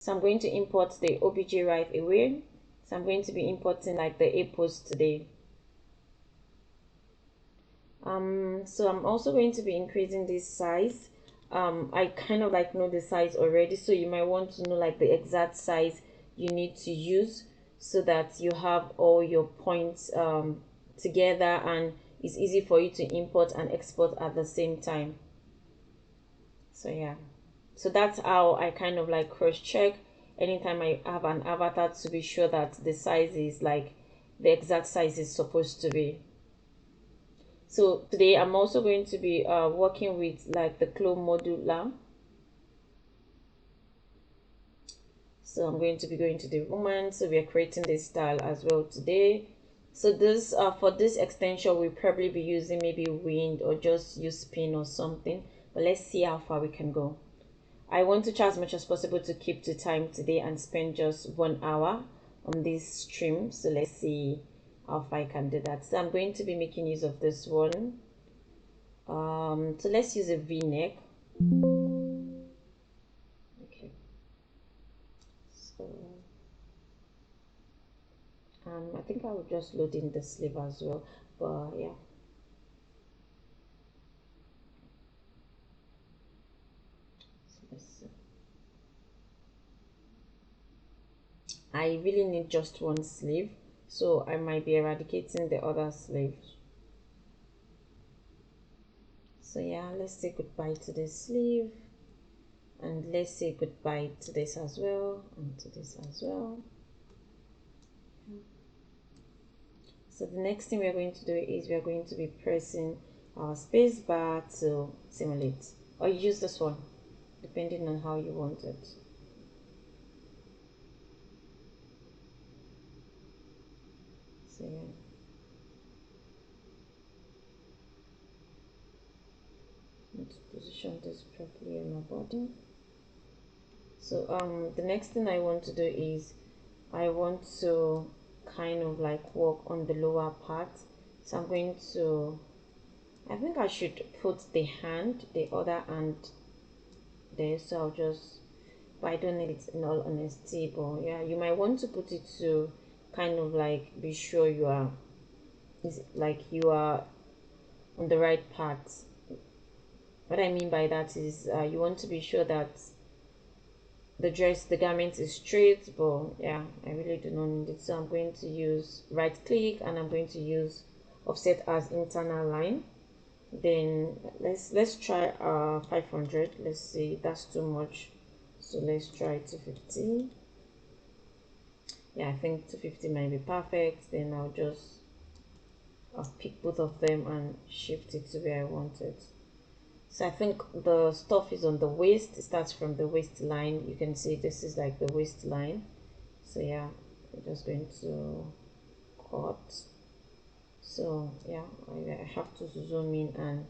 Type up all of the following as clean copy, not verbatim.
So I'm going to import the OBJ right away. So I'm going to be importing like the A post today. So I'm also going to be increasing this size. I kind of like know the size already, so you might want to know like the exact size you need to use so that you have all your points together and it's easy for you to import and export at the same time. So yeah, so that's how I kind of like cross check anytime I have an avatar to be sure that the size is like the exact size is supposed to be. So today I'm also going to be working with like the CLO modular. So I'm going to be going to the woman. So we are creating this style as well today. So this for this extension we'll probably be using maybe wind or just use spin or something. But let's see how far we can go. I want to try as much as possible to keep to time today and spend just 1 hour on this stream. So let's see how far I can do that. So I'm going to be making use of this one. So let's use a V-neck. Okay. So I think I will just load in the sleeve as well. But yeah. So let's see. I really need just one sleeve, so I might be eradicating the other sleeve. So yeah, let's say goodbye to this sleeve. And let's say goodbye to this as well and to this as well. So the next thing we are going to do is we are going to be pressing our space bar to simulate, or use this one depending on how you want it. So yeah, need to position this properly on my body. So the next thing I want to do is I want to kind of like work on the lower part. So I'm going to, I think I should put the hand, the other hand there. So I'll just, but I don't need it in all honesty. But yeah, you might want to put it to kind of like be sure you are, is like you are on the right part. What I mean by that is you want to be sure that the garment is straight, but yeah, I really do not need it. So I'm going to use right click and I'm going to use offset as internal line. Then let's try 500. Let's see, that's too much, so let's try 250. Yeah, I think 250 might be perfect. Then I'll pick both of them and shift it to where I want it. So I think the stuff is on the waist. It starts from the waistline. You can see this is like the waistline. So yeah, I'm just going to cut. So yeah, I have to zoom in and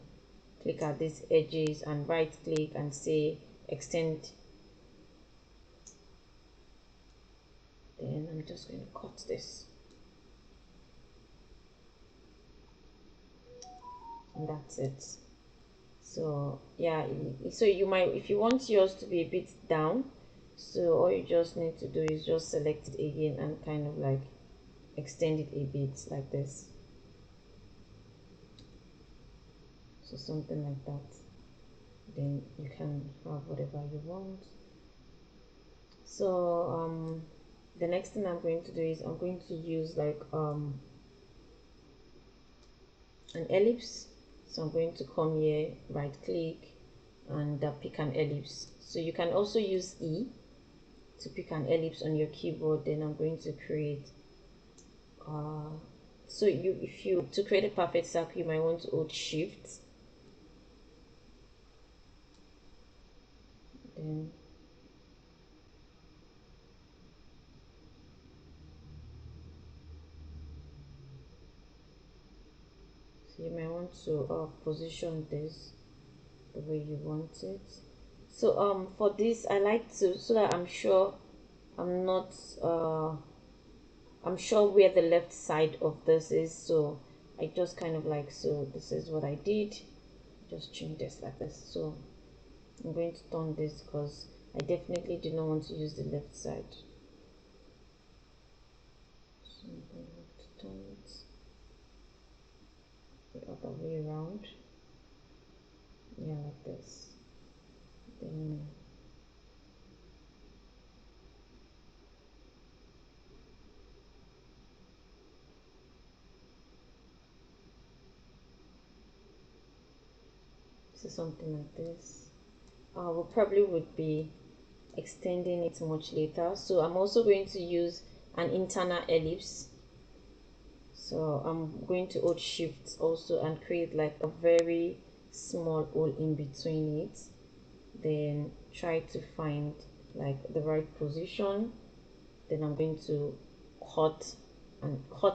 click at these edges and right click and say extend. Then I'm just going to cut this. And that's it. So yeah, so you might, if you want yours to be a bit down, so all you just need to do is just select it again and kind of like extend it a bit like this. So something like that. Then you can have whatever you want. So the next thing I'm going to do is I'm going to use like an ellipse. So I'm going to come here, right click and pick an ellipse. So you can also use E to pick an ellipse on your keyboard. Then I'm going to create so if you to create a perfect circle, you might want to hold shift, then so you might want to position this the way you want it. So for this I like to, so that I'm sure I'm not I'm sure where the left side of this is, so I just kind of like, so this is what I did, just change this like this. So I'm going to turn this because I definitely do not want to use the left side. So I'm going to have to turn it the other way around. Yeah, like this. Then so something like this. We probably would be extending it much later. So I'm also going to use an internal ellipse. So I'm going to hold shift also and create like a very small hole in between it. Then try to find like the right position. Then I'm going to cut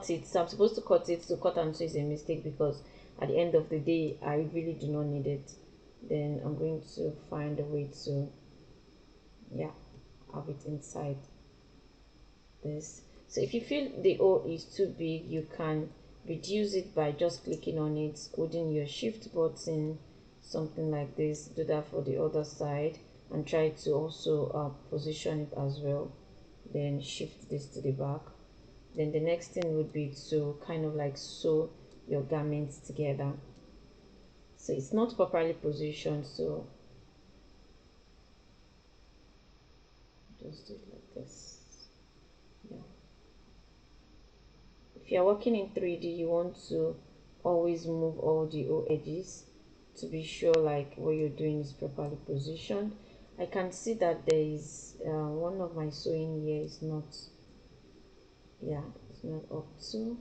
it. So I'm supposed to cut it, so cut and sew is a mistake because at the end of the day I really do not need it. Then I'm going to find a way to, yeah, have it inside this. So if you feel the hole is too big, you can reduce it by just clicking on it, holding your shift button, something like this. Do that for the other side and try to also position it as well. Then shift this to the back. Then the next thing would be to kind of like sew your garments together. So it's not properly positioned, so just do it like this. Yeah. If you're working in 3D, you want to always move all the edges to be sure like what you're doing is properly positioned. I can see that there is one of my sewing here is not, yeah, it's not up to.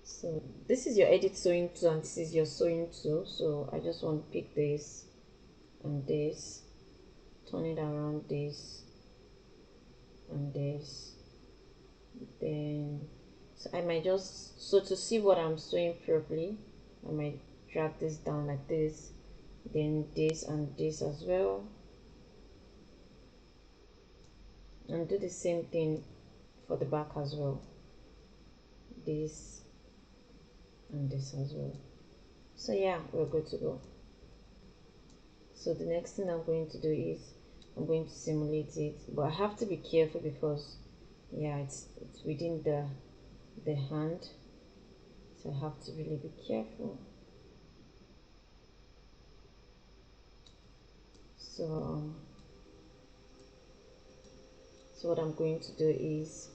So this is your edit sewing tool and this is your sewing tool. So I just want to pick this and this, turn it around this and this. Then so I might just, so to see what I'm sewing properly, I might drag this down like this, then this and this as well, and do the same thing for the back as well, this and this as well. So yeah, we're good to go. So the next thing I'm going to do is I'm going to simulate it, but I have to be careful because yeah, it's within the hand, so I have to really be careful. So so what I'm going to do is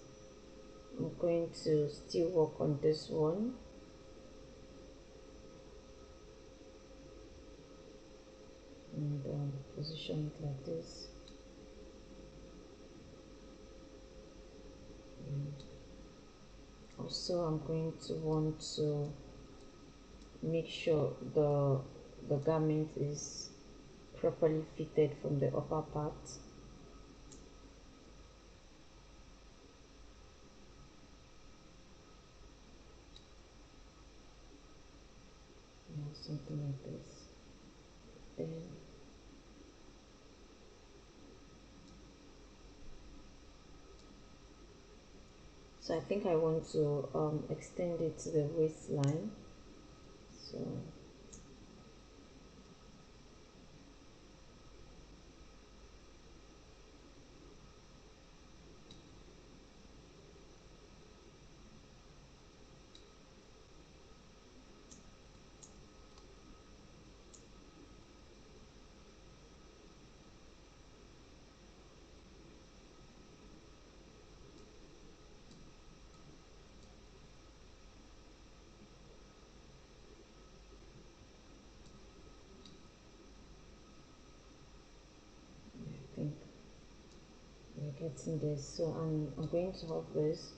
I'm going to still work on this one, and position it like this. And also I'm going to want to make sure the garment is properly fitted from the upper part. Yeah, something like this. Then so I think I want to extend it to the waistline. So I think we're getting this. So I'm going to have this.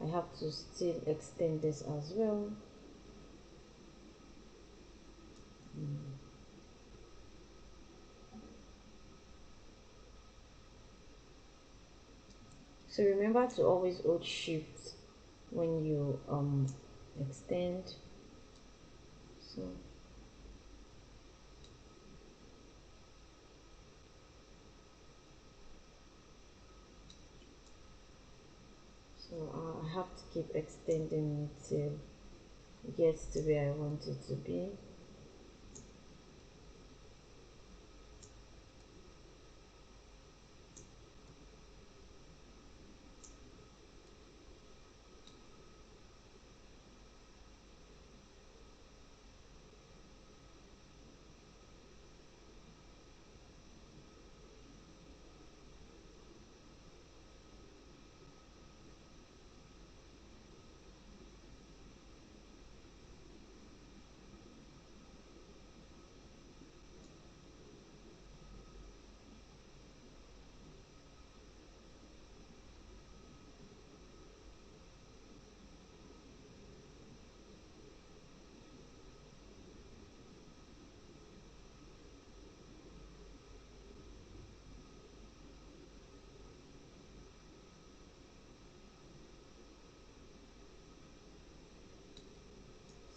I have to still extend this as well. So remember to always hold shift when you extend. So I have to keep extending it till it gets to where I want it to be.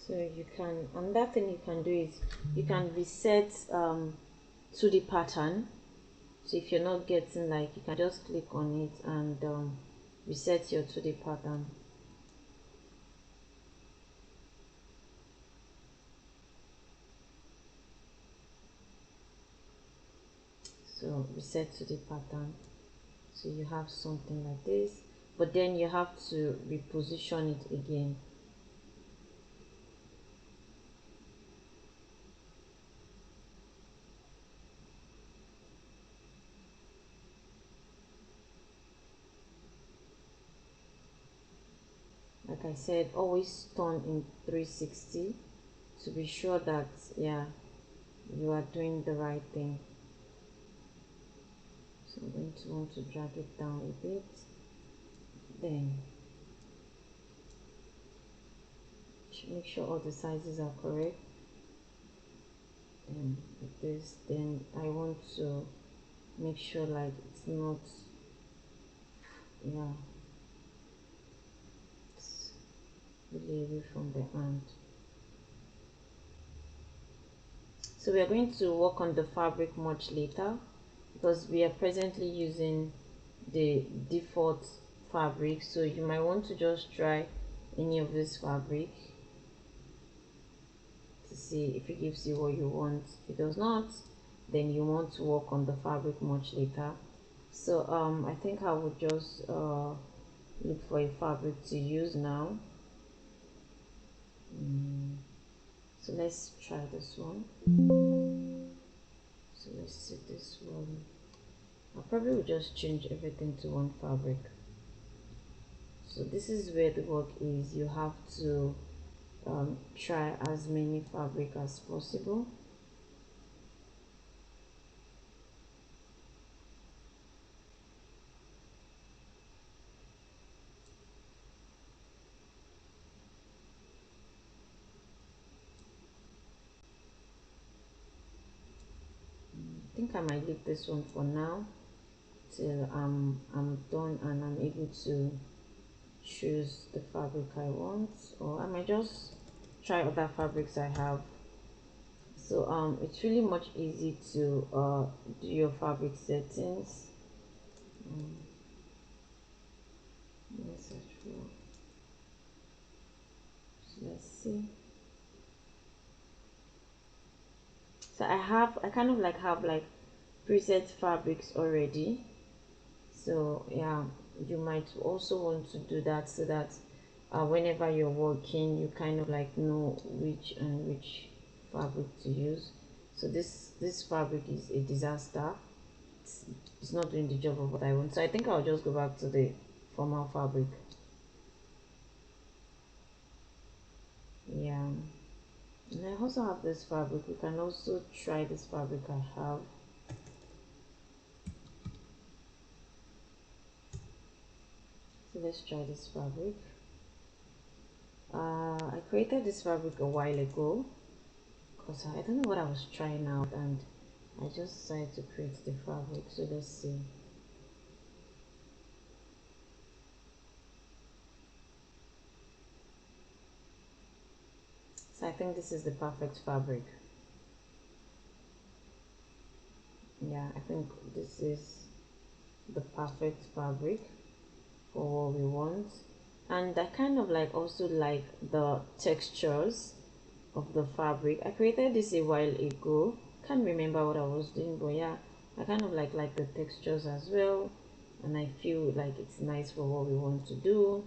So you can, another thing you can do is you can reset 2D pattern. So if you're not getting, like, you can just click on it and reset your 2D pattern. So reset 2D pattern, so you have something like this, but then you have to reposition it again. Like I said, always turn in 360 to be sure that, yeah, you are doing the right thing. So I'm going to want to drag it down a bit, then make sure all the sizes are correct, and like this. Then I want to make sure, like, it's not, yeah, it's really away from the hand. So we are going to work on the fabric much later, because we are presently using the default fabric. So you might want to just try any of this fabric to see if it gives you what you want. If it does not, then you want to work on the fabric much later. So I think I would just look for a fabric to use now. So let's try this one. So let's see this one. I probably will just change everything to one fabric. So this is where the work is. You have to try as many fabric as possible. I think I might leave this one for now till I'm done and I'm able to choose the fabric I want, or I might just try other fabrics I have. So it's really much easy to do your fabric settings. Let's search for, so let's see. So I kind of like have like preset fabrics already. So yeah, you might also want to do that, so that whenever you're working, you kind of like know which and which fabric to use. So this fabric is a disaster. It's not doing the job of what I want. So I think I'll just go back to the formal fabric. Yeah, and I also have this fabric. We can also try this fabric I have. So let's try this fabric. I created this fabric a while ago because I don't know what I was trying out, and I just decided to create the fabric. So let's see. So I think this is the perfect fabric. Yeah, I think this is the perfect fabric for what we want. And I kind of like also like the textures of the fabric. I created this a while ago. Can't remember what I was doing, but yeah, I kind of like the textures as well, and I feel like it's nice for what we want to do.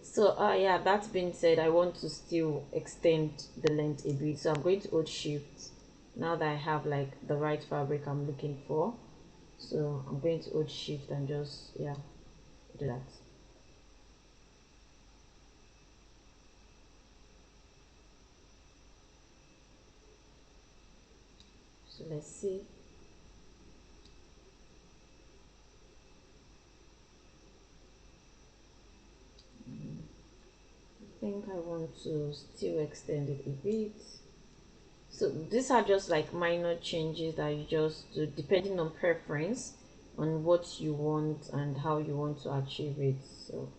So yeah, that being said, I want to still extend the length a bit, so I'm going to hold shift now that I have like the right fabric I'm looking for. So I'm going to hold shift and just, yeah, do that. So let's see. I think I want to still extend it a bit. So these are just like minor changes that you just do depending on preference, on what you want and how you want to achieve it. So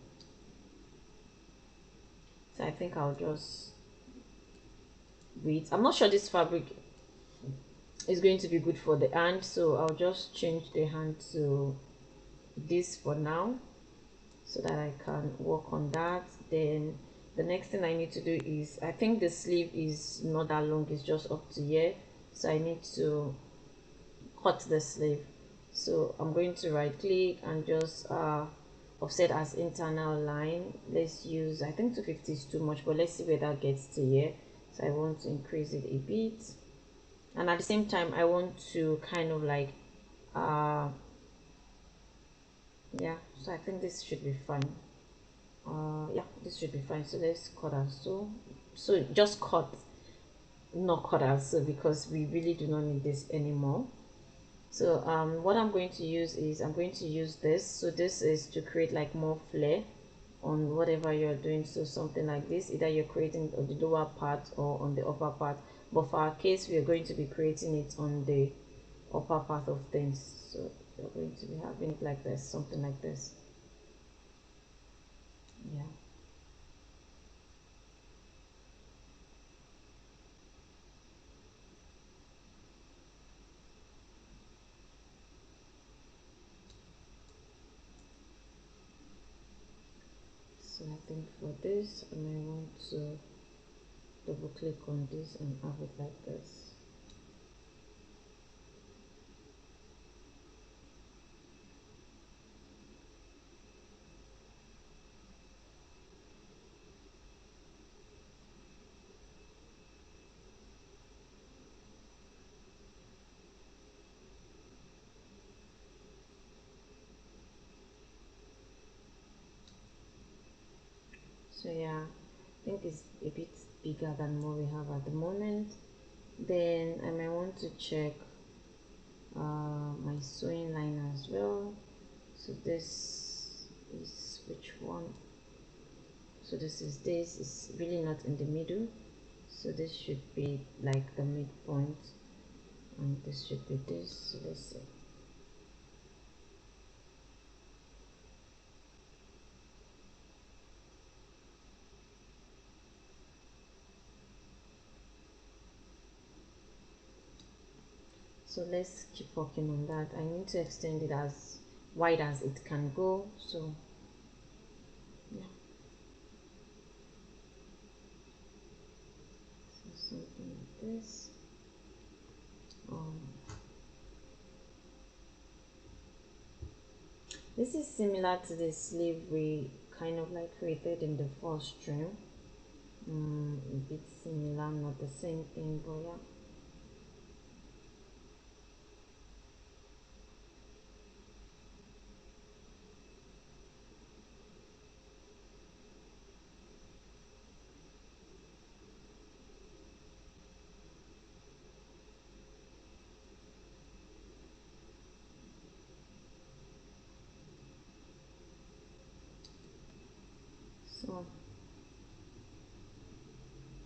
I think I'll just width. I'm not sure this fabric is going to be good for the hand, so I'll just change the hand to this for now so that I can work on that. Then the next thing I need to do is, I think the sleeve is not that long, it's just up to here, so I need to cut the sleeve. So I'm going to right click and just offset as internal line. Let's use, I think 250 is too much, but let's see where that gets to here. So I want to increase it a bit, and at the same time I want to kind of like yeah, so I think this should be fine. Yeah, this should be fine. So let's cut as so just cut, not cut as so, because we really do not need this anymore. So what I'm going to use is, I'm going to use this. So this is to create like more flare on whatever you're doing. So something like this, either you're creating on the lower part or on the upper part, but for our case we are going to be creating it on the upper part of things. So you're going to be having it like this, something like this. Yeah. So I think for this I may want to double click on this and have it like this. So yeah, I think it's a bit bigger than what we have at the moment. Then I might want to check my sewing line as well. So this is which one? So this is really not in the middle, so this should be like the midpoint, and this should be this. So let's see. So let's keep working on that. I need to extend it as wide as it can go. So yeah, so something like this. This is similar to the sleeve we kind of like created in the first stream. A bit similar, not the same thing, but yeah. So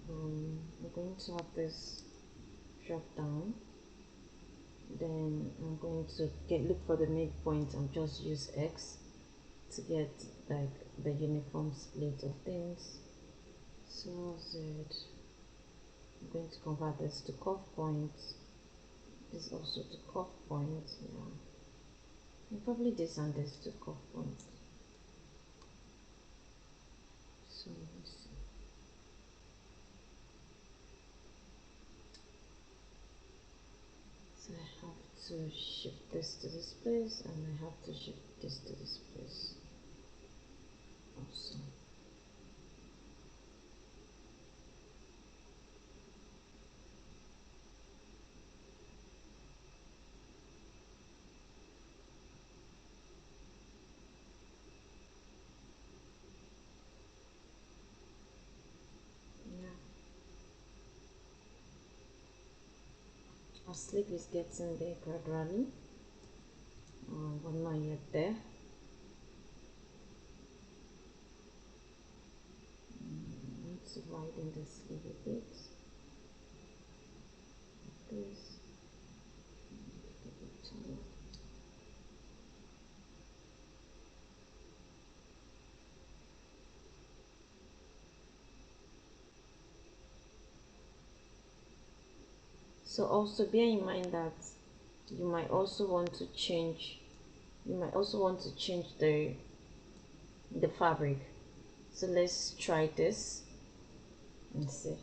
I'm going to have this drop down, then I'm going to look for the midpoint and just use X to get like the uniform split of things. So Z, I'm going to convert this to curve points, this also to curve points. Yeah, and probably this and this to curve points. So let's see. So I have to shift this to this place, and I have to shift this to this place also. Yeah, our sleep is getting there gradually, but not yet there. I need to widen the sleeve a bit, like this. So also bear in mind that you might also want to change the fabric. So let's try this and see.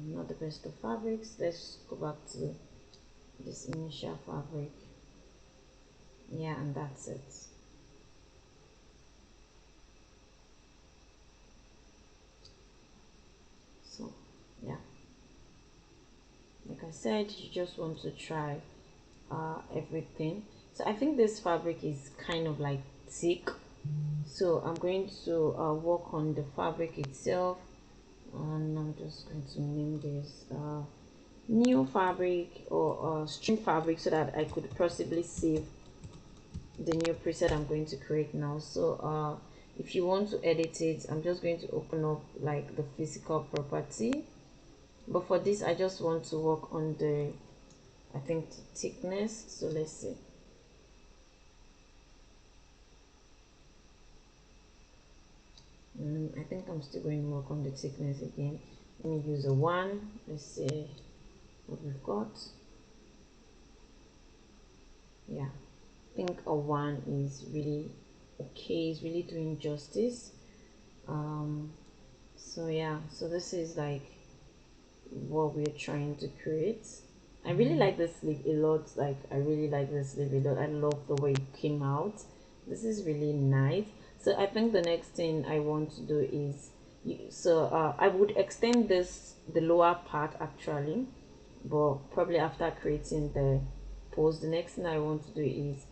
Not the best of fabrics. Let's go back to this initial fabric. Yeah, and that's it. So yeah, like I said, you just want to try everything. So I think this fabric is kind of like thick, so I'm going to work on the fabric itself, and I'm just going to name this new fabric or string fabric so that I could possibly save the new preset I'm going to create now. So if you want to edit it, I'm just going to open up like the physical property, but for this I just want to work on the, I think, thickness. So let's see. I think I'm still going to work on the thickness again. Let me use a 1. Let's see what we've got. Yeah, I think a 1 is really okay, is really doing justice. So yeah, so this is like what we're trying to create. I really like this sleeve a lot. Like I really like this sleeve a lot. I love the way it came out. This is really nice. So I think the next thing I want to do is I would extend the lower part actually, but probably after creating the pose. The next thing I want to do is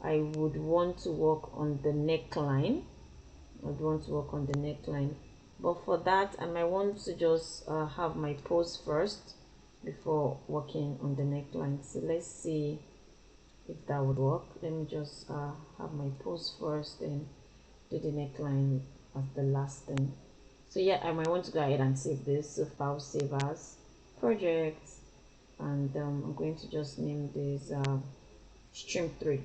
I would want to work on the neckline. But for that I might want to just have my pose first before working on the neckline. So let's see if that would work. Let me just have my pose first, then do the neckline as the last thing. So yeah, I might want to go ahead and save this. So file, save as, project, and I'm going to just name this stream 3,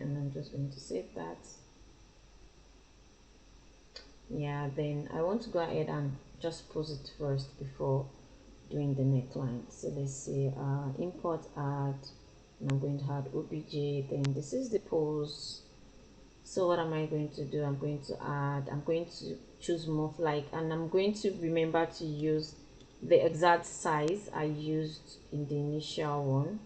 and I'm just going to save that. Yeah, then I want to go ahead and just pose it first before doing the neckline. So let's see, import add, and I'm going to add obj. Then this is the pose. So what am I going to do? I'm going to choose move like, and I'm going to remember to use the exact size I used in the initial one.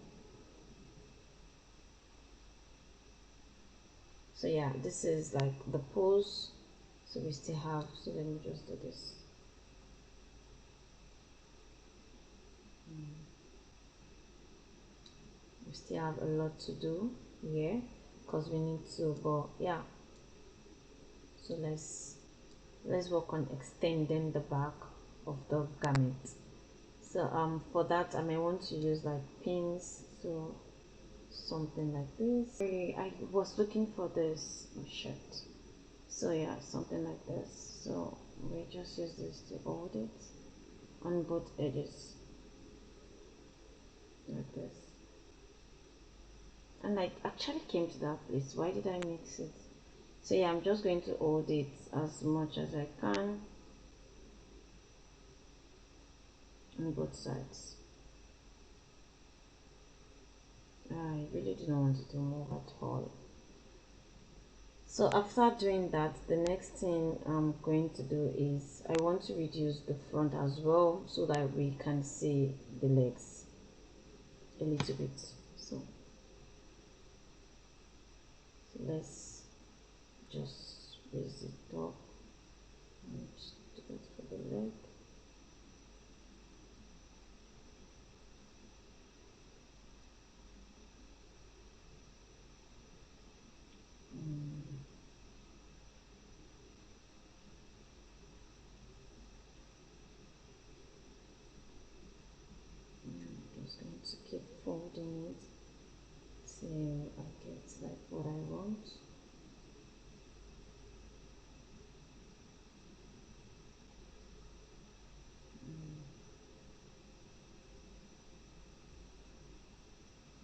So yeah, this is like the pose. So we still have, so let me just do this. We still have a lot to do here because we need to, but yeah, so let's work on extending the back of the garment. So for that I may want to use like pins, so something like this. I was looking for this shirt, so yeah, something like this. So we just use this to hold it on both edges like this. And I actually came to that place. Why did I mix it? So yeah, I'm just going to hold it as much as I can on both sides. I really do not want it to move at all. So after doing that, the next thing I'm going to do is I want to reduce the front as well so that we can see the legs a little bit. So let's just raise it up and do it for the leg. I'm just going to keep folding it till I get like what I want.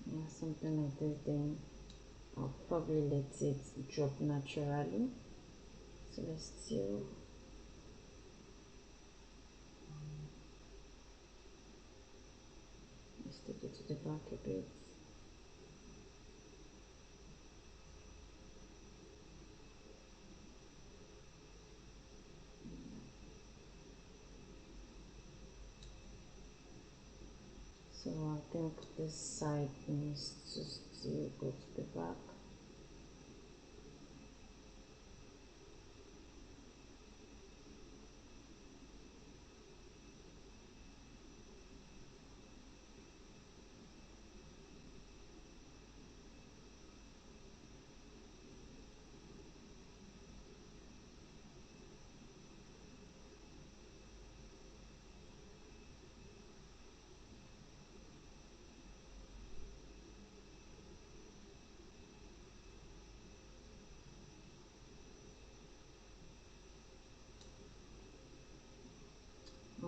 Yeah, something like this. Then I'll probably let it drop naturally. So let's still the back a bit. So I think this side needs to still go to the back.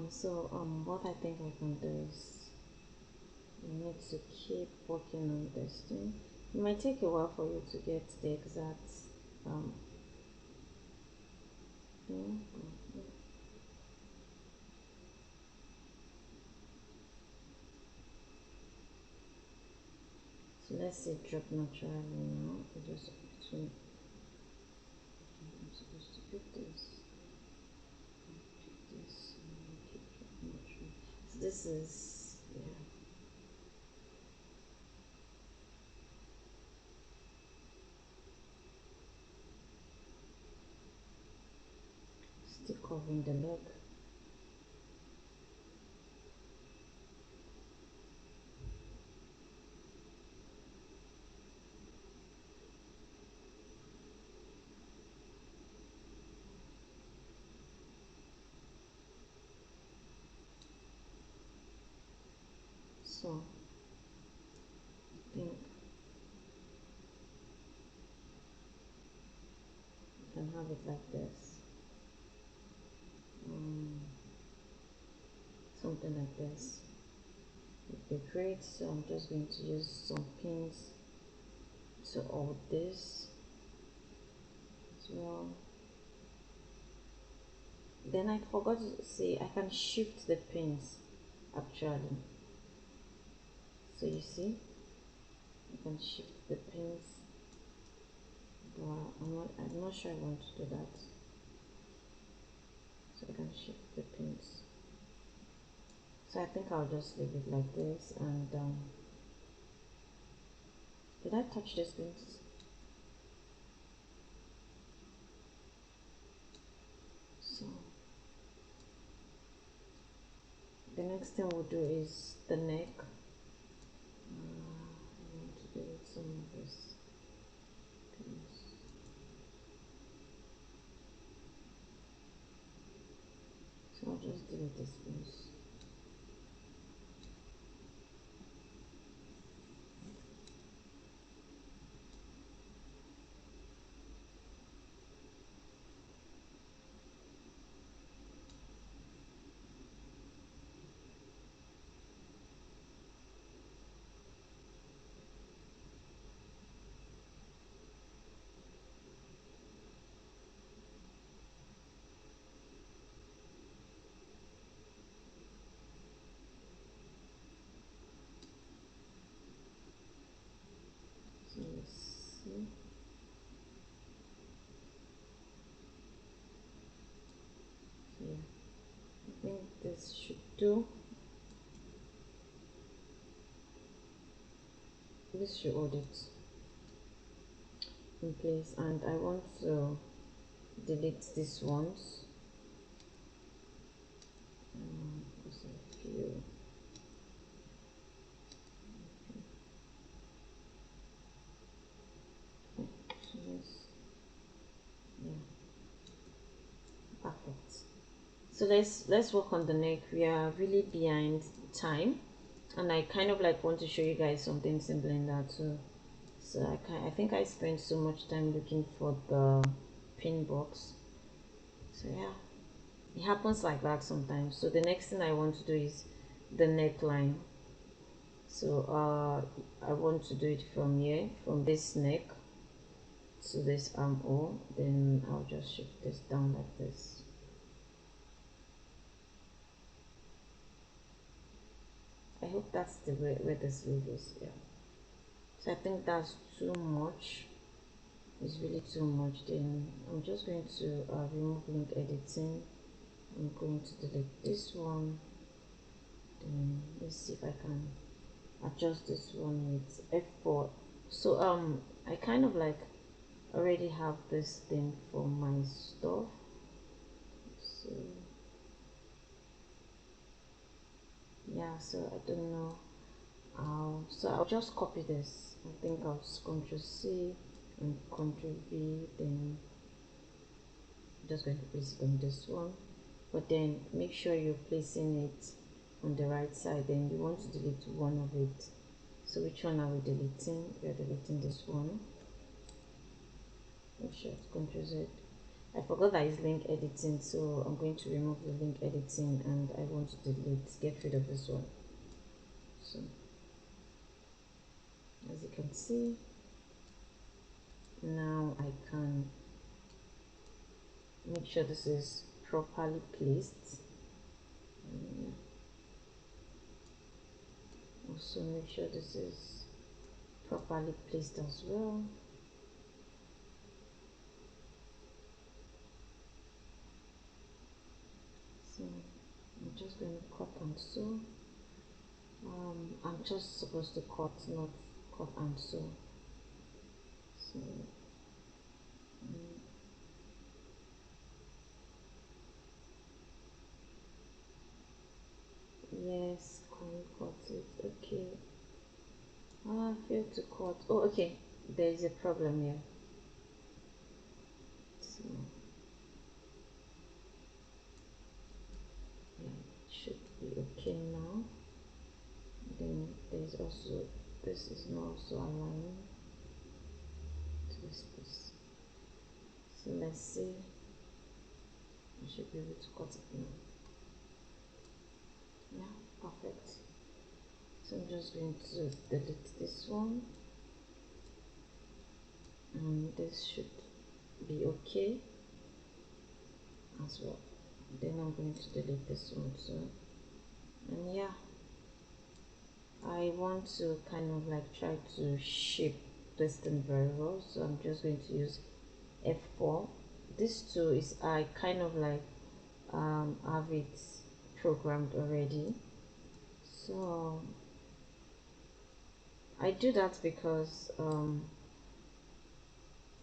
So what I think I can do is you need to keep working on this thing. It might take a while for you to get the exact thing. So let's say drop naturally now. We just between. I'm supposed to pick this. Pick this. Keep dropping naturally. So this is still covering the leg. So I think you can have it like this. Something like this would be great. So I'm just going to use some pins to hold this as well. Then I forgot to say I can shift the pins actually. So you see, I can shift the pins, but I'm not sure I want to do that. So I can shift the pins. So I think I'll just leave it like this. And did I touch these pins? So the next thing we'll do is the neck. I want to do with some of this pins. So I'll just delete these pins. So let's see. So yeah, I think this should do. This should hold it in place, and I want to delete these ones. Because I feel so this, yeah, perfect. So let's work on the neck. We are really behind time, and I kind of like want to show you guys something simple in that too. So I think I spent so much time looking for the pin box. So yeah, it happens like that sometimes. So the next thing I want to do is the neckline. So I want to do it from here, from this neck to this armhole. Then I'll just shift this down like this. I hope that's the way where the sleeve is. Yeah, so I think that's too much. It's really too much. Then I'm just going to remove link editing. I'm going to delete this one. Then let's see if I can adjust this one with F4. So I kind of like already have this thing for my stuff. So yeah, so I don't know how. So I'll just copy this. I think I'll just Ctrl C and Ctrl V. Then I'm just going to place it on this one. But then make sure you're placing it on the right side. Then you want to delete one of it. So which one are we deleting? We are deleting this one. Make sure it's Ctrl Z. I forgot that it's link editing, so I'm going to remove the link editing and I want to get rid of this one. So as you can see, now I can make sure this is properly placed. And also make sure this is properly placed as well. So I'm just going to cut and sew. I'm just supposed to cut, not cut and sew. So yes, can we cut it? Okay. I failed to cut. Oh, okay. There is a problem here. So yeah, it should be okay now. Then there's also this is not also aligning to this piece. So let's see. I should be able to cut it now. Yeah, perfect. So I'm just going to delete this one, and this should be okay as well. Then I'm going to delete this one too. And yeah, I want to kind of like try to shape this thing very well, so I'm just going to use F4. This tool is I kind of like have it programmed already, so I do that because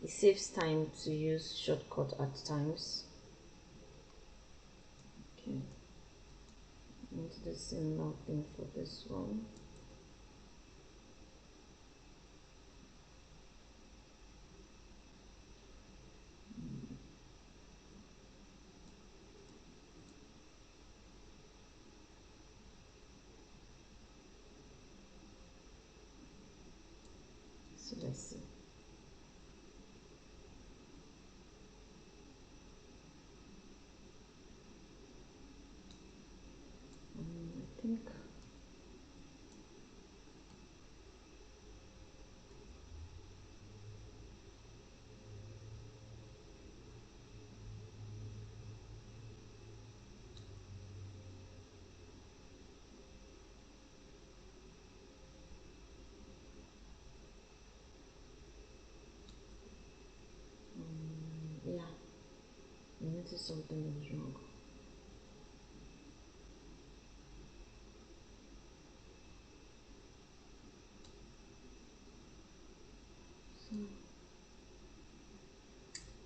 it saves time to use shortcut at times. Okay, and the similar thing for this one. So let's see. I think yeah, I noticed something is wrong.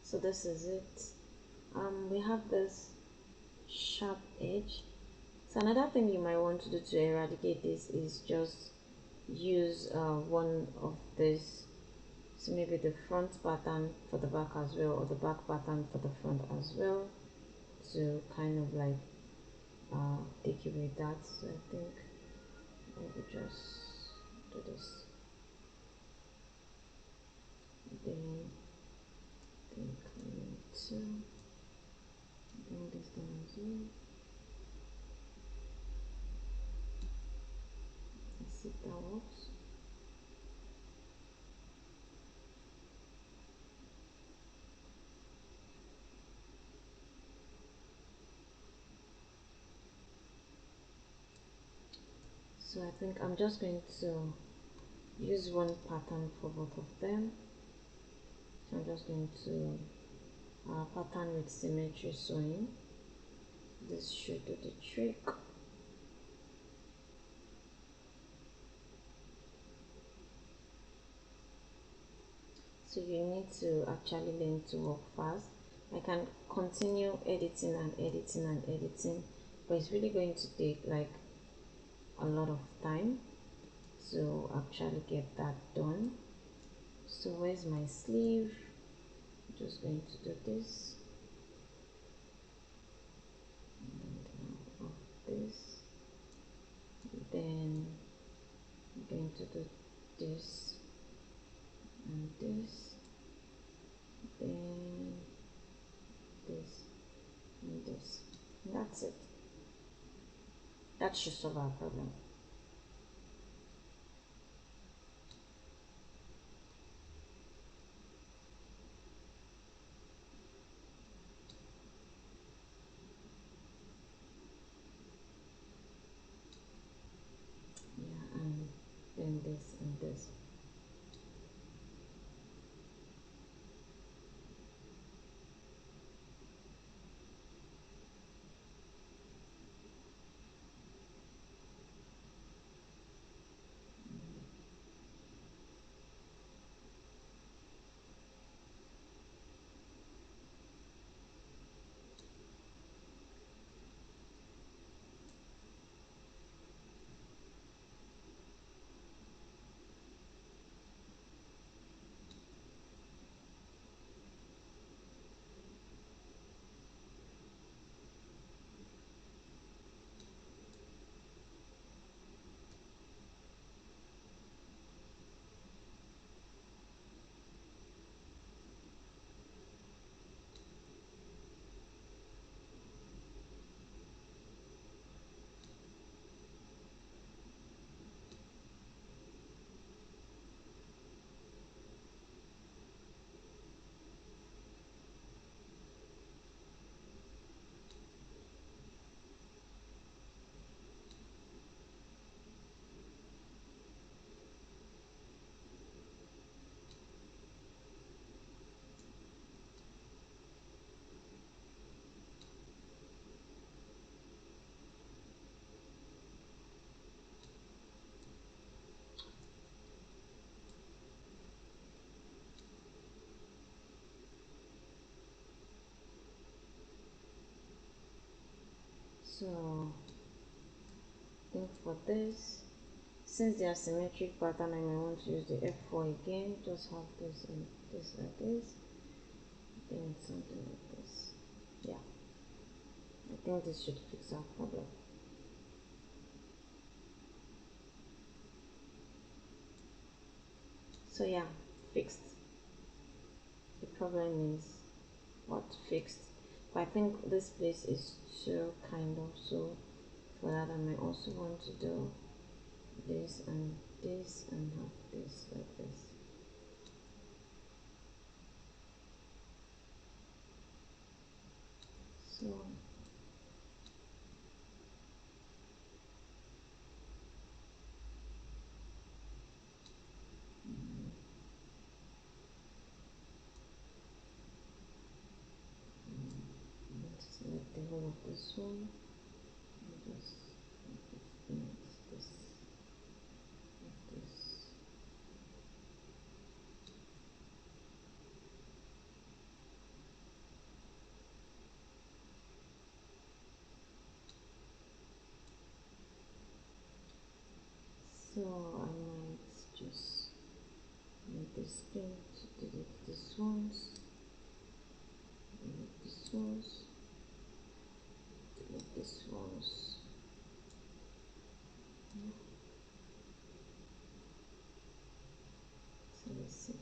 So this is it. We have this sharp edge. So another thing you might want to do to eradicate this is just use one of this. So maybe the front pattern for the back as well, or the back pattern for the front as well, to kind of like take away that. So I think I will just do this. Then clean it. Bring this down as well. Let's see if that works. So I think I'm just going to use one pattern for both of them. So I'm just going to pattern with symmetry sewing. This should do the trick. So you need to actually learn to work fast. I can continue editing and editing and editing, but it's really going to take like a lot of time to actually get that done. So where's my sleeve? I'm just going to do this, and now this, then I'm going to do this and this, then this and this, and that's it. That should solve our problem. Yeah, and then this and this. So I think for this, since they are symmetric pattern, I might want to use the F4 again. Just have this and this like this, then something like this. Yeah, I think this should fix our problem. So yeah, fixed. The problem is what fixed. But I think this place is too kind of, so for that I might also want to do this and have this like this. So let's select the whole of this one and just extend this like this. So I might just make this thing to delete these ones, delete these ones, delete these ones. So let's see.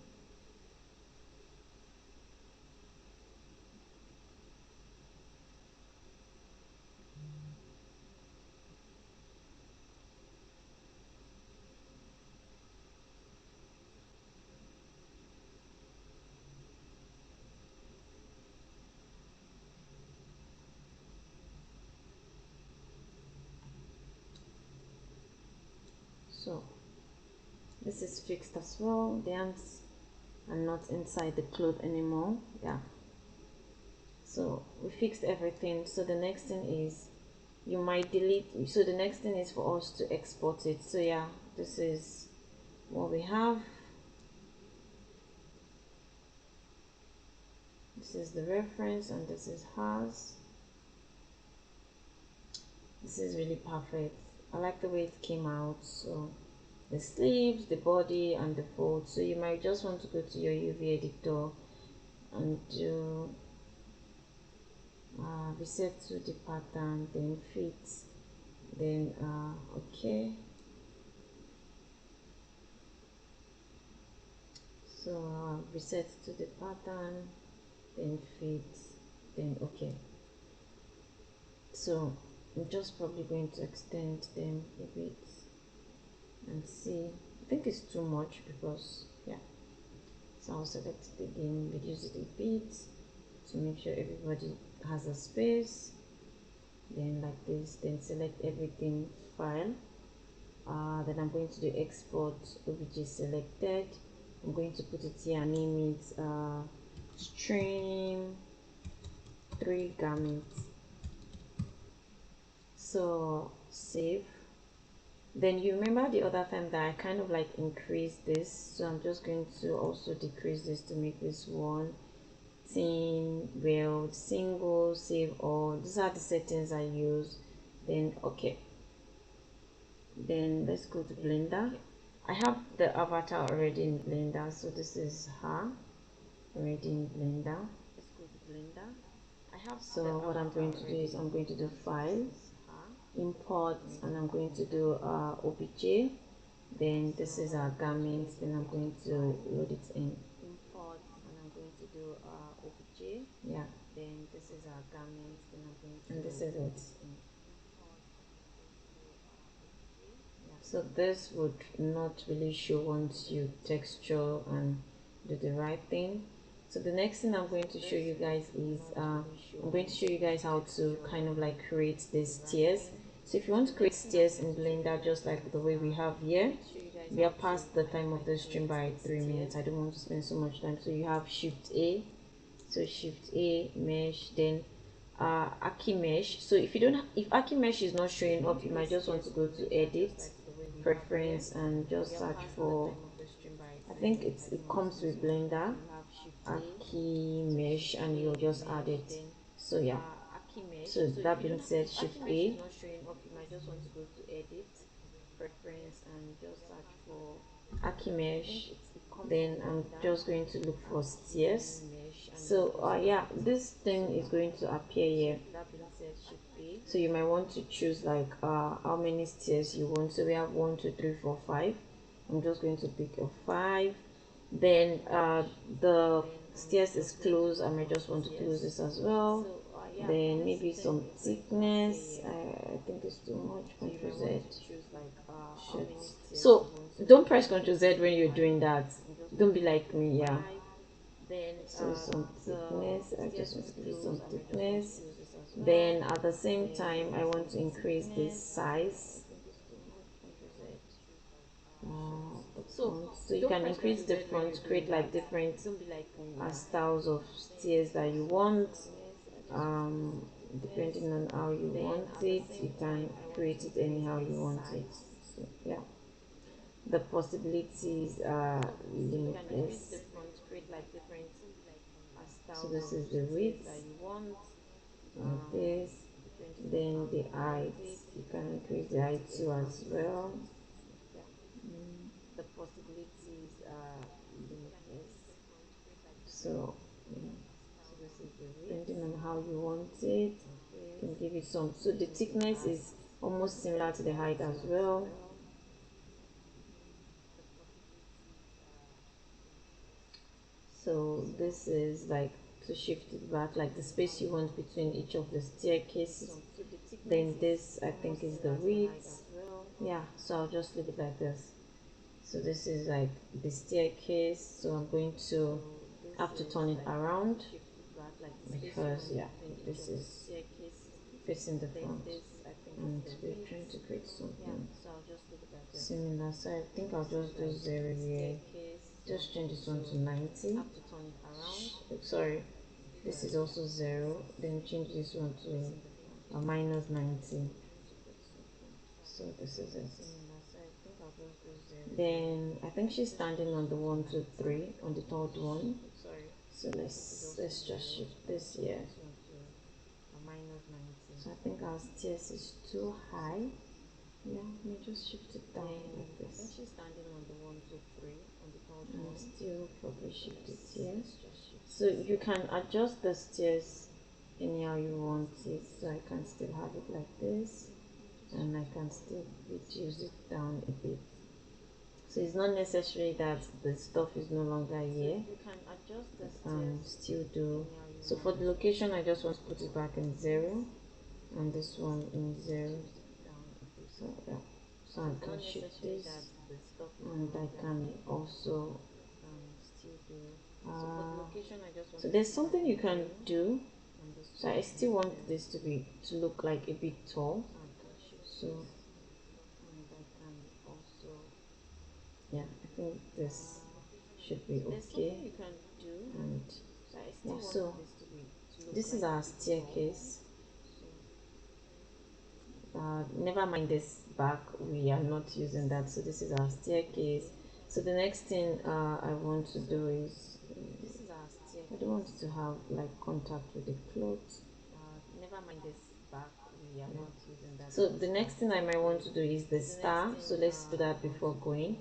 So this is fixed as well. The ants are not inside the cloth anymore. Yeah, so we fixed everything. So the next thing is you might delete, so the next thing is for us to export it. So yeah, this is what we have. This is the reference and this is hers. This is really perfect. I like the way it came out. So the sleeves, the body and the fold. So you might just want to go to your UV editor and do reset to the pattern, then fit, then okay. So reset to the pattern, then fit, then okay. So I'm just probably going to extend them a bit and see. I think it's too much because yeah. So I'll select it again, reduce it a bit to make sure everybody has a space. Then like this, then select everything, file. Then I'm going to do export obj selected. I'm going to put it here and name it stream 3 garments. So save. Then you remember the other time that I kind of like increased this, so I'm just going to also decrease this to make this one team build single save all. These are the settings I use. Then okay, then let's go to Blender. I have the avatar already in Blender, so this is her already in Blender. Let's go to Blender. So what I'm going to do is I'm going to do file, import, and I'm going to do obj. Then this is our garment. Then I'm going to load it in. Import, and I'm going to do obj. Yeah. Then this is our garment. Then I'm going to. And this is it. So this would not really show once you texture and do the right thing. So the next thing I'm going to show you guys is I'm going to show you guys how to kind of like create these tiers. So if you want to create tiers in Blender just like the way we have here, we are past the time of the stream by 3 minutes. I don't want to spend so much time. So you have Shift A, so Shift A, mesh, then Aki mesh. So if you don't if Aki mesh is not showing up, you might just want to go to edit, preference, and just search for, I think it comes with Blender, Aki mesh, and you'll just add it. So yeah, so that being said, Shift A, preference, and just search for Aki mesh. Then I'm just going to look for stairs. So yeah, this thing is going to appear here. So you might want to choose like how many stairs you want. So we have 1 2 3 4 5. I'm just going to pick a 5. Then the stairs is closed. I might just want to close this as well. Then maybe some thickness. I think it's too much. Ctrl Z. Shit. So don't press Ctrl Z when you're doing that. Don't be like me. Yeah. So some thickness. I just want to do some thickness. Then at the same time, I want to increase this size. So you can increase the font, create like different styles of stairs that you want. Depending on how you want it, you can create it anyhow you want it. So yeah, the possibilities are limitless. So this is the width, like this. Then the height, you can increase the height too as well. The possibilities are limitless. So depending on how you want it, you can give it some. So the thickness is almost similar to the height as well. So this is like to shift it back, like the space you want between each of the staircases. Then this I think is the width. Yeah, so I'll just leave it like this. So this is like the staircase, so I'm going to have to turn it around because yeah, this is facing the front. and we're trying to create something similar. So I think I'll just do 0 here. Just change this one to 90. Sorry, this is also 0. Then change this one to a minus 90. So this is it. Then I think she's standing on the 1, 2, 3 on the third one. So let's just shift this here. So I think our stairs is too high. Yeah, let me just shift it down like this. She's standing on the 1, 2, 3 on the third one. And still probably shift it here. So you can adjust the stairs anyhow you want it. So I can still have it like this, and I can still reduce it down a bit. So it's not necessary that the stuff is no longer here. You can adjust the stairs. Still do. So for the location, I just want to put it back in 0, and this one in 0. So yeah. So I can shift this, and I can also. So there's something you can do. So I still want this to look like a bit tall. So yeah, I think this should be okay. And yeah, so this is our staircase. Never mind this back, we are not using that. So this is our staircase. So the next thing I want to do is I don't want to have like contact with the clothes. Never mind this back, we are not using that. So the next thing I might want to do is the star. So let's do that before going.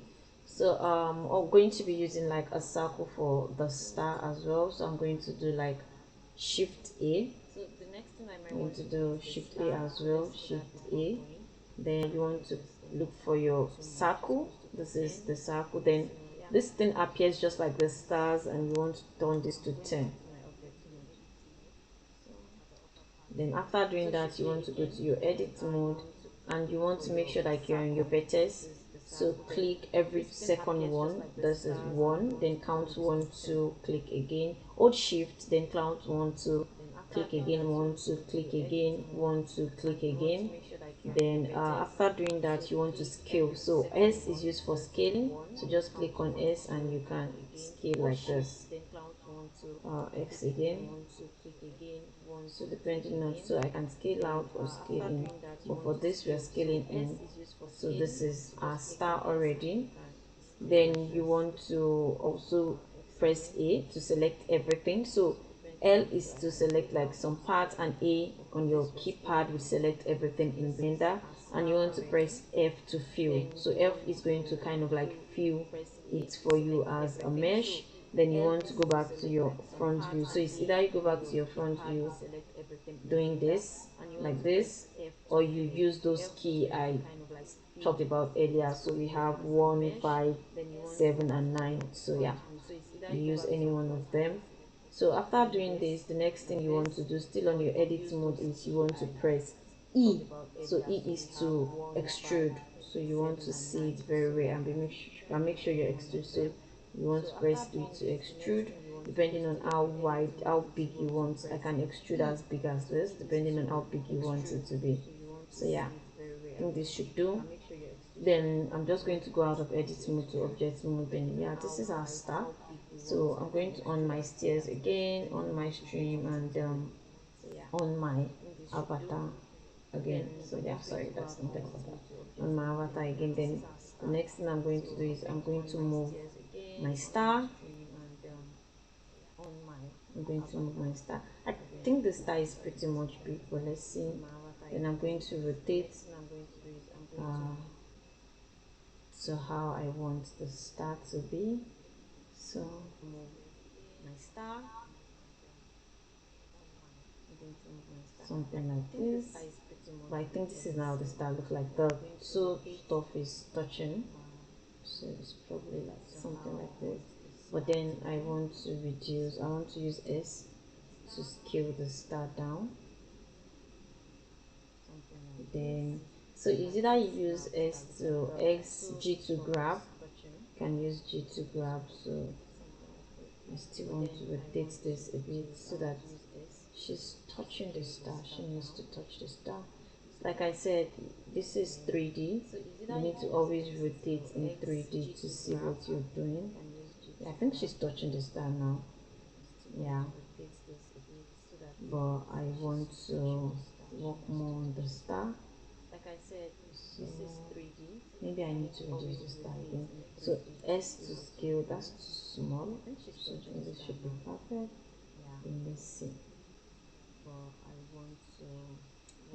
So I'm going to be using like a circle for the star as well. So I'm going to do like Shift A. So the next thing I'm going to do Shift A as well. Shift A. Then you want to look for your circle. This is the circle. Then this thing appears just like the stars, and you want to turn this to 10. Then after doing that, you want to go to your edit mode, and you want to make sure that you're in your vertex. So click every second one. This is 1, then count 1, 2, click again, hold shift, then count 1, 2, click again, 1, 2, click again, 1, 2, click again. Then after doing that, you want to scale. So S is used for scaling, so just click on S and you can scale like this. X again, so depending on, so I can scale out or scale in, but for this we are scaling in. So this is our star already. Then you want to also press A to select everything. So L is to select like some parts, and A on your keypad will select everything in Blender. And you want to press F to fill. So F is going to kind of like fill it for you as a mesh. Then you want to go back to your front view. So it's either you go back to your front view doing this like this, or you use those key I talked about earlier. So we have 1, 5, 7 and 9. So yeah, you use any one of them. So after doing this, the next thing you want to do, still on your edit mode, is you want to press E. So E is to extrude. So you want to see it very well and make sure you extrude. So you want to press E to extrude, depending on how wide, how big you want. I can extrude as big as this, depending on how big you want it to be. So yeah, I think this should do. Then I'm just going to go out of edit mode to object mode. Then yeah, this is our star. So I'm going to on my stairs again, on my stream, and on my avatar again. So yeah, sorry, that's not the avatar. On my avatar again. Then the next thing I'm going to do is I'm going to move my star. I'm going to move my star. I think the star is pretty much big, but let's see. Then I'm going to rotate so how I want the star to be. So my star, something like this. But I think this is now the star look like. The two stuff is touching, so it's probably like something like this. But then I want to reduce, I want to use S to scale the star down. Then so it's either you use S to X, G to grab. You can use G to grab. So I still want to rotate this a bit so that she's touching the star. She needs to touch the star. like I said, this is 3D. You need to always rotate in 3D to see what you're doing. Yeah, I think she's touching the star now. Yeah, but I want to work more on the star. Like I said, this is 3D. Maybe I need to reduce the star again. So S to scale, that's too small. So this should be perfect. Then let's see. But I want to,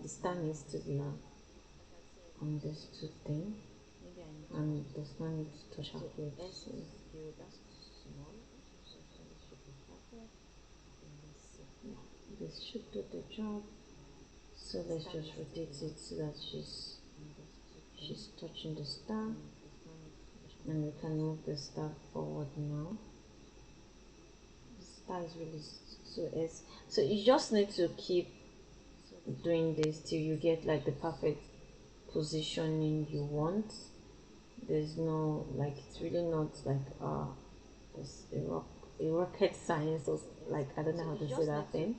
the star needs to be on this two thing, and it does not need to touch her head. So that's too small. So this should be perfect. Yeah, this should do the job. So let's just rotate it so that she's touching the star, and we can move the star forward now. The star is really so you just need to keep doing this till you get like the perfect positioning you want. There's no, like, it's really not like this a rocket science, or like, I don't know how to say that thing.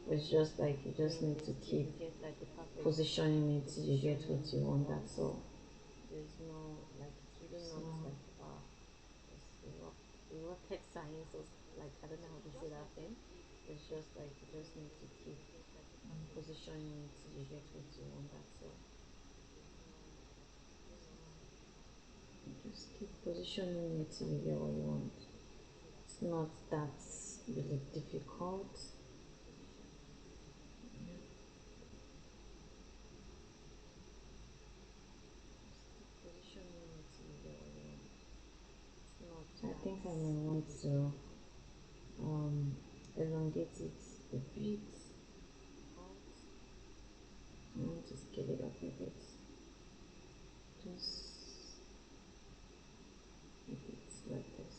It's just like you just need to keep positioning it till you get what you want. That's all. There's no, like, it's really not like a rocket science, or like, I don't know how to say that thing. It's just like you just need to keep positioning it till you get what you want. That's all. Just keep positioning it till you get what you want. It's not that really difficult. Positioning it till you get what you want. It's not. I think I may want to elongate it a bit. I want to scale it up a bit. Just a bit like this.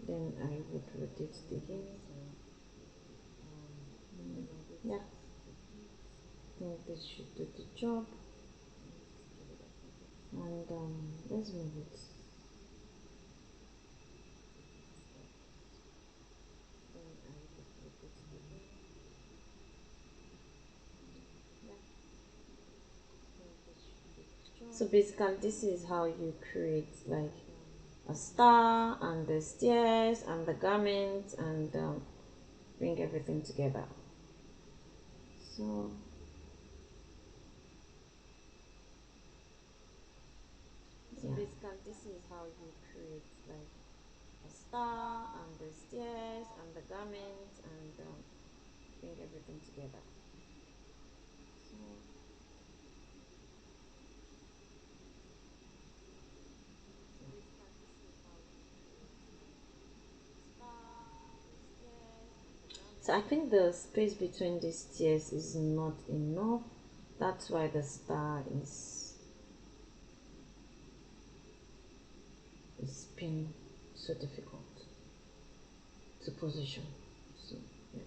Then I would rotate it again. Yeah, I think this should do the job. And let's move it. So basically, this is how you create like a star and the stairs and the garment, and bring everything together. So basically, this is how you create like a star and the stairs and the garment, and bring everything together. So So I think the space between these stairs is not enough. That's why the star is being so difficult to position. So yeah.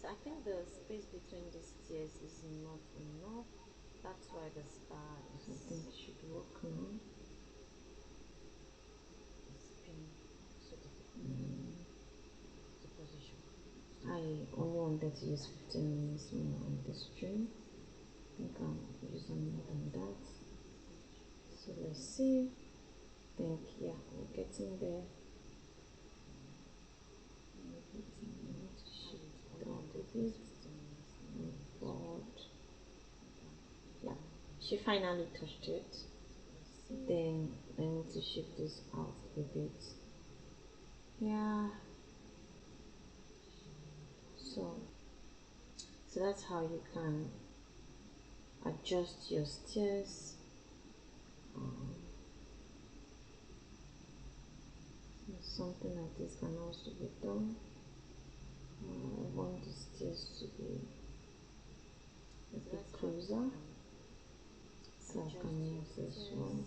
So I think the space between these stairs is not enough. That's why the star is, I think, should work now. It's been so difficult to position. I only wanted to use 15 minutes more on this stream. I think I'm using more than that. So let's see. I think, yeah, we're getting there. Shift down a bit, move forward. Yeah, she finally touched it. Then I need to shift this out a bit. Yeah. So that's how you can adjust your stairs. Something like this can also be done. I want the stairs to be a bit closer, so I can move this one.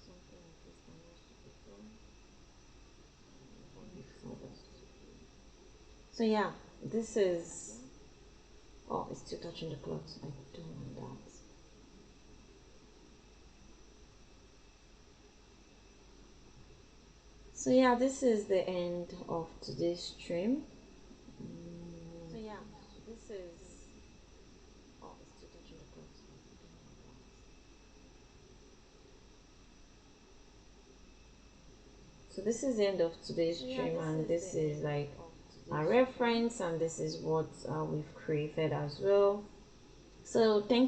Something like this can also be done. So yeah, this is, oh, it's still touching the cloth. I don't want that. So yeah, this is the end of today's stream. this is, oh, it's too touching the clothes. So this is the end of today's stream, and this is like our reference, and this is what we've created as well. So thank you.